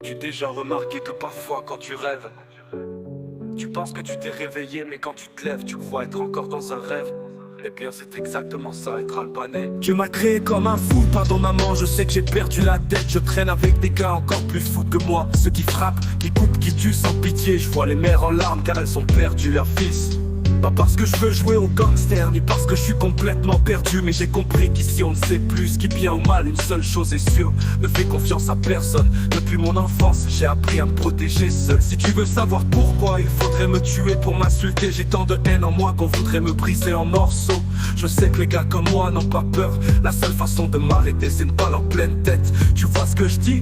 Tu t'es déjà remarqué que parfois quand tu rêves, tu penses que tu t'es réveillé, mais quand tu te lèves, tu crois être encore dans un rêve. Eh bien c'est exactement ça, être albanais. Dieu m'a créé comme un fou, pardon maman, je sais que j'ai perdu la tête. Je traîne avec des gars encore plus fous que moi, ceux qui frappent, qui coupent, qui tuent sans pitié. Je vois les mères en larmes car elles ont perdu leur fils. Pas parce que je veux jouer au gangster, ni parce que je suis complètement perdu, mais j'ai compris qu'ici on ne sait plus ce qui bien ou mal. Une seule chose est sûre, ne fais confiance à personne. Depuis mon enfance, j'ai appris à me protéger seul. Si tu veux savoir pourquoi, il faudrait me tuer pour m'insulter. J'ai tant de haine en moi qu'on voudrait me briser en morceaux. Je sais que les gars comme moi n'ont pas peur. La seule façon de m'arrêter, c'est de pas leur pleine tête. Tu vois ce que je dis?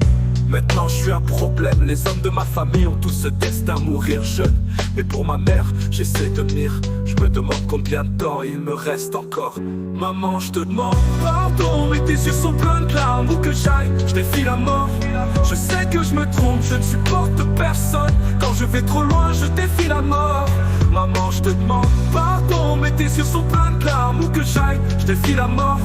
Maintenant je suis un problème. Les hommes de ma famille ont tous ce destin, mourir jeune. Mais pour ma mère, j'essaie de tenir. Je me demande combien de temps il me reste encore. Maman, je te demande pardon, mais tes yeux sont pleins de larmes. Où que j'aille, je défie la mort. Je sais que je me trompe, je ne supporte personne. Quand je vais trop loin, je défie la mort. Maman, je te demande pardon, mais tes yeux sont pleins de larmes. Où que j'aille, je défie la mort.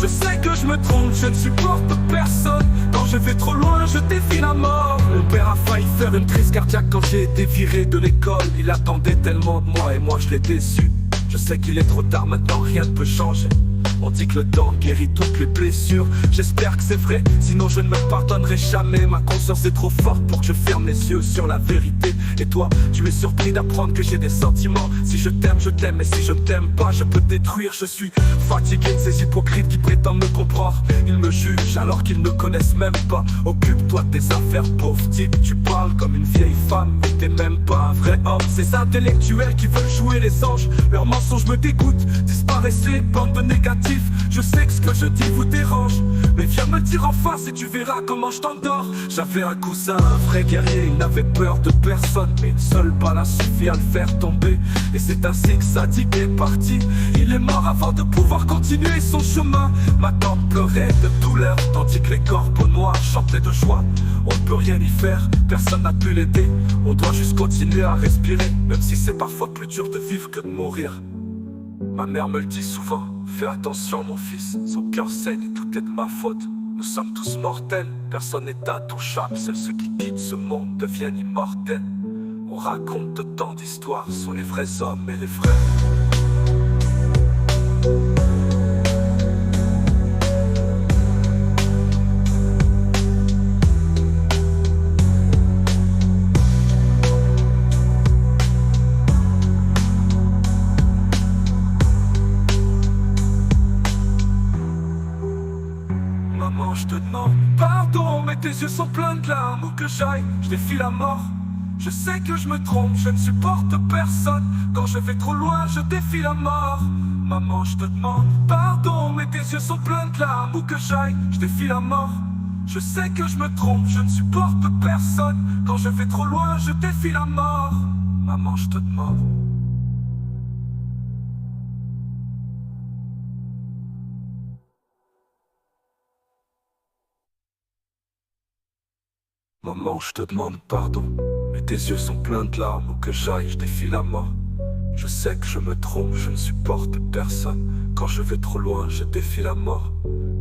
Je sais que je me trompe, je ne supporte personne. Quand je vais trop loin, je défie la mort. Mon père a failli faire une crise cardiaque quand j'ai été viré de l'école. Il attendait tellement de moi et moi je l'ai déçu. Je sais qu'il est trop tard maintenant, rien ne peut changer. On dit que le temps guérit toutes les blessures. J'espère que c'est vrai, sinon je ne me pardonnerai jamais. Ma conscience est trop forte pour que je ferme les yeux sur la vérité. Et toi, tu es surpris d'apprendre que j'ai des sentiments. Si je t'aime, et si je ne t'aime pas, je peux te détruire. Je suis fatigué de ces hypocrites qui prétendent me comprendre. Ils me jugent alors qu'ils ne connaissent même pas. Occupe-toi de tes affaires, pauvre type. Tu parles comme une vieille femme, mais t'es même pas un vrai homme. Ces intellectuels qui veulent jouer les anges, leurs mensonges me dégoûtent. Disparaissez, bande de négatifs. Je sais que ce que je dis vous dérange, mais viens me dire en face et tu verras comment je t'endors. J'avais un cousin, un vrai guerrier, il n'avait peur de personne, mais une seule balle a suffi à le faire tomber. Et c'est ainsi que Sadik est parti. Il est mort avant de pouvoir continuer son chemin. Ma tante pleurait de douleur, tandis que les corbeaux noirs chantaient de joie. On ne peut rien y faire, personne n'a pu l'aider. On doit juste continuer à respirer, même si c'est parfois plus dur de vivre que de mourir. Ma mère me le dit souvent, fais attention mon fils, son cœur saigne et tout est de ma faute. Nous sommes tous mortels, personne n'est intouchable. Seuls ceux qui quittent ce monde deviennent immortels. On raconte de tant d'histoires sur les vrais hommes et les vrais. Maman, je te demande pardon, mais tes yeux sont pleins de larmes. Où que j'aille, je défie la mort. Je sais que je me trompe, je ne supporte personne. Quand je vais trop loin, je défie la mort. Maman, je te demande pardon, mais tes yeux sont pleins de larmes. Où que j'aille, je défie la mort. Je sais que je me trompe, je ne supporte personne. Quand je vais trop loin, je défie la mort. Maman, je te demande. Maman, je te demande pardon, mais tes yeux sont pleins de larmes. Où que j'aille, je défie la mort. Je sais que je me trompe, je ne supporte personne. Quand je vais trop loin, je défie la mort.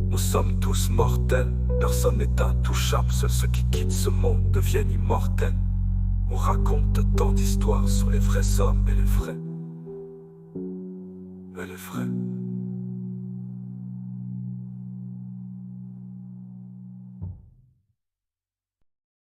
Nous sommes tous mortels, personne n'est intouchable. Seuls ceux qui quittent ce monde deviennent immortels. On raconte tant d'histoires sur les vrais hommes et les vrais. Et les vrais.